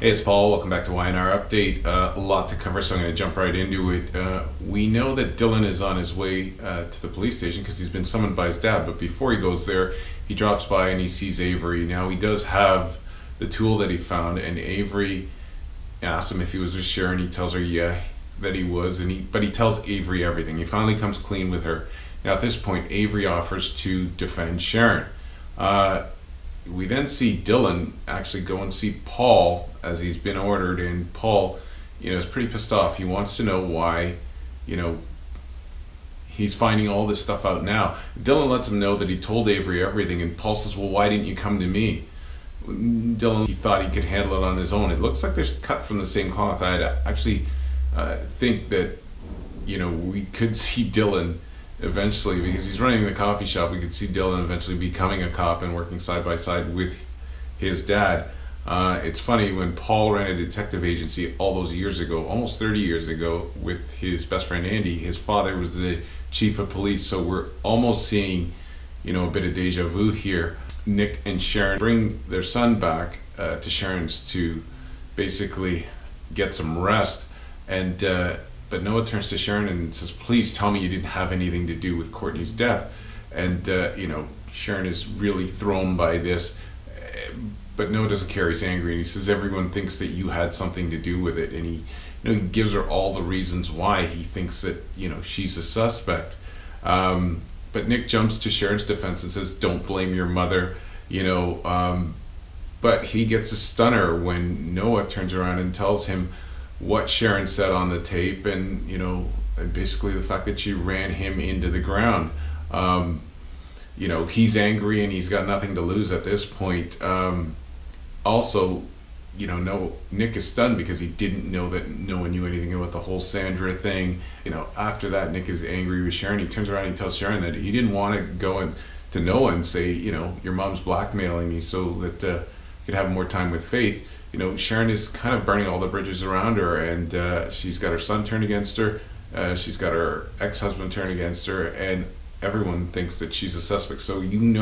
Hey, it's Paul. Welcome back to YNR Update. A lot to cover, so I'm going to jump right into it. We know that Dylan is on his way to the police station because he's been summoned by his dad. But before he goes there, he drops by and he sees Avery. Now, he does have the tool that he found, and Avery asks him if he was with Sharon. He tells her, yeah, that he was, but he tells Avery everything. He finally comes clean with her. Now, at this point, Avery offers to defend Sharon. We then see Dylan actually go and see Paul as he's been ordered, and Paul, is pretty pissed off. He wants to know why, he's finding all this stuff out now. Dylan lets him know that he told Avery everything, and Paul says, well, why didn't you come to me? Dylan, he thought he could handle it on his own. It looks like they're cut from the same cloth. I actually think that, we could see Dylan eventually, because he's running the coffee shop, we could see Dylan eventually becoming a cop and working side by side with his dad. It's funny, when Paul ran a detective agency all those years ago, almost 30 years ago, with his best friend Andy, his father was the chief of police, so we're almost seeing, a bit of deja vu here. Nick and Sharon bring their son back to Sharon's to basically get some rest, and but Noah turns to Sharon and says, please tell me you didn't have anything to do with Courtney's death. And, Sharon is really thrown by this, but Noah doesn't care. He's angry, and he says, everyone thinks that you had something to do with it. And he gives her all the reasons why he thinks that, she's a suspect. But Nick jumps to Sharon's defense and says, don't blame your mother, but he gets a stunner when Noah turns around and tells him what Sharon said on the tape, and basically the fact that she ran him into the ground. He's angry and he's got nothing to lose at this point. Also, Nick is stunned because he didn't know that no one knew anything about the whole Sandra thing. After that, Nick is angry with Sharon. He turns around and tells Sharon that he didn't want to go to Noah and say, your mom's blackmailing me so that you could have more time with Faith. Sharon is kind of burning all the bridges around her, and she's got her son turned against her, she's got her ex-husband turned against her, and everyone thinks that she's a suspect. So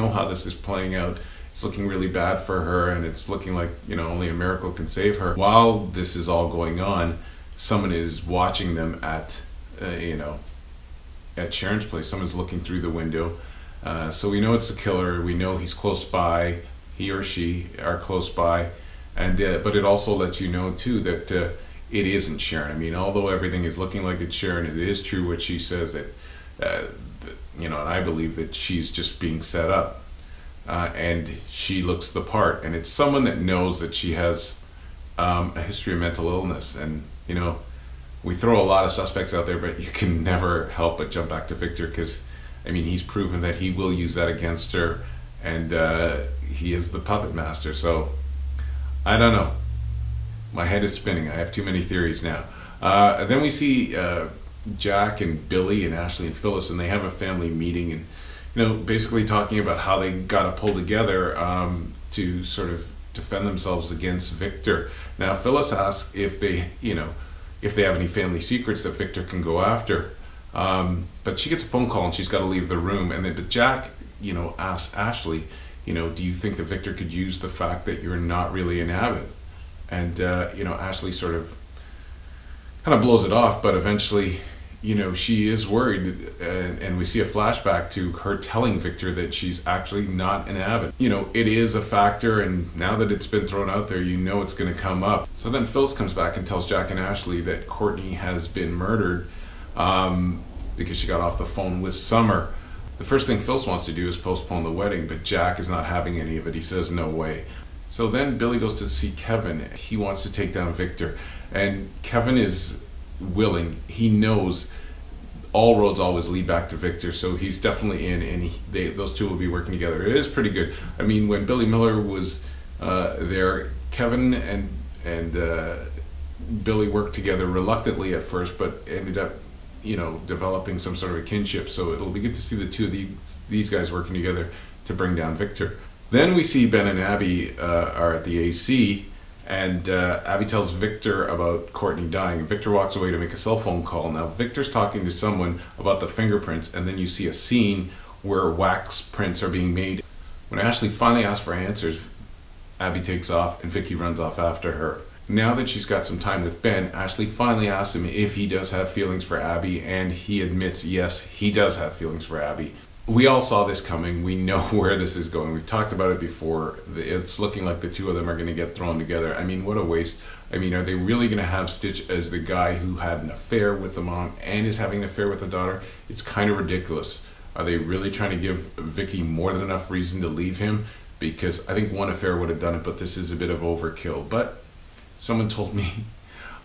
how this is playing out. It's looking really bad for her, and it's looking like only a miracle can save her. While this is all going on, someone is watching them at at Sharon's place. Someone's looking through the window, so we know it's the killer. We know he's close by. He or she are close by. And but it also lets you know too that it isn't Sharon. I mean, although everything is looking like it's Sharon, it is true what she says, that and I believe that she's just being set up, and she looks the part, and it's someone that knows that she has a history of mental illness. And we throw a lot of suspects out there, but you can never help but jump back to Victor, because he's proven that he will use that against her, and he is the puppet master. So I don't know. My head is spinning. I have too many theories now. Then we see Jack and Billy and Ashley and Phyllis, and they have a family meeting, and basically talking about how they got to pull together to sort of defend themselves against Victor. Now, Phyllis asks if they, if they have any family secrets that Victor can go after, but she gets a phone call and she's got to leave the room. And then, but Jack, asks Ashley, do you think that Victor could use the fact that you're not really an abbot? And, Ashley sort of kind of blows it off, but eventually, she is worried, and we see a flashback to her telling Victor that she's actually not an abbot. It is a factor, and now that it's been thrown out there, it's going to come up. So then Phyllis comes back and tells Jack and Ashley that Courtney has been murdered because she got off the phone with Summer. The first thing Phyllis wants to do is postpone the wedding, but Jack is not having any of it. He says, no way. So then Billy goes to see Kevin. He wants to take down Victor, and Kevin is willing. He knows all roads always lead back to Victor, so he's definitely in, and those two will be working together. It is pretty good. When Billy Miller was there, Kevin and Billy worked together reluctantly at first, but ended up developing some sort of a kinship. So it'll be good to see the two of these guys working together to bring down Victor. Then we see Ben and Abby are at the AC, and Abby tells Victor about Courtney dying. Victor walks away to make a cell phone call. Now Victor's talking to someone about the fingerprints, and then you see a scene where wax prints are being made. When Ashley finally asks for answers, Abby takes off and Vicky runs off after her. Now that she's got some time with Ben, Ashley finally asks him if he does have feelings for Abby, and he admits yes, he does have feelings for Abby. We all saw this coming. We know where this is going. We've talked about it before. It's looking like the two of them are going to get thrown together. I mean, what a waste. I mean, are they really going to have Stitch as the guy who had an affair with the mom and is having an affair with the daughter? It's kind of ridiculous. Are they really trying to give Vicky more than enough reason to leave him? Because I think one affair would have done it, but this is a bit of overkill. But someone told me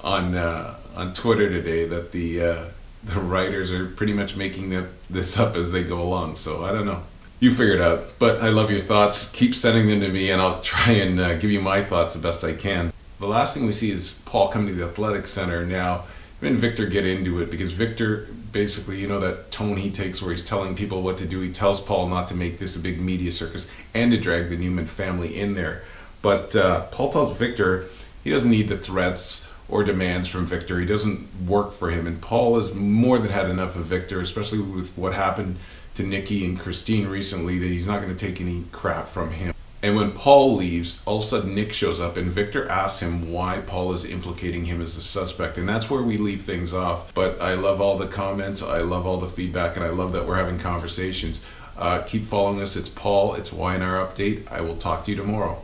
on Twitter today that the writers are pretty much making this up as they go along. So I don't know. You figure it out. But I love your thoughts. Keep sending them to me, and I'll try and give you my thoughts the best I can. The last thing we see is Paul coming to the athletic center now. Him and Victor get into it because Victor basically, you know, that tone he takes where he's telling people what to do. He tells Paul not to make this a big media circus and to drag the Newman family in there. But Paul tells Victor he doesn't need the threats or demands from Victor. He doesn't work for him. And Paul has more than had enough of Victor, especially with what happened to Nikki and Christine recently, that he's not going to take any crap from him. And when Paul leaves, all of a sudden Nick shows up and Victor asks him why Paul is implicating him as a suspect. And that's where we leave things off. But I love all the comments, I love all the feedback, and I love that we're having conversations. Keep following us. It's Paul, it's YNR Update. I will talk to you tomorrow.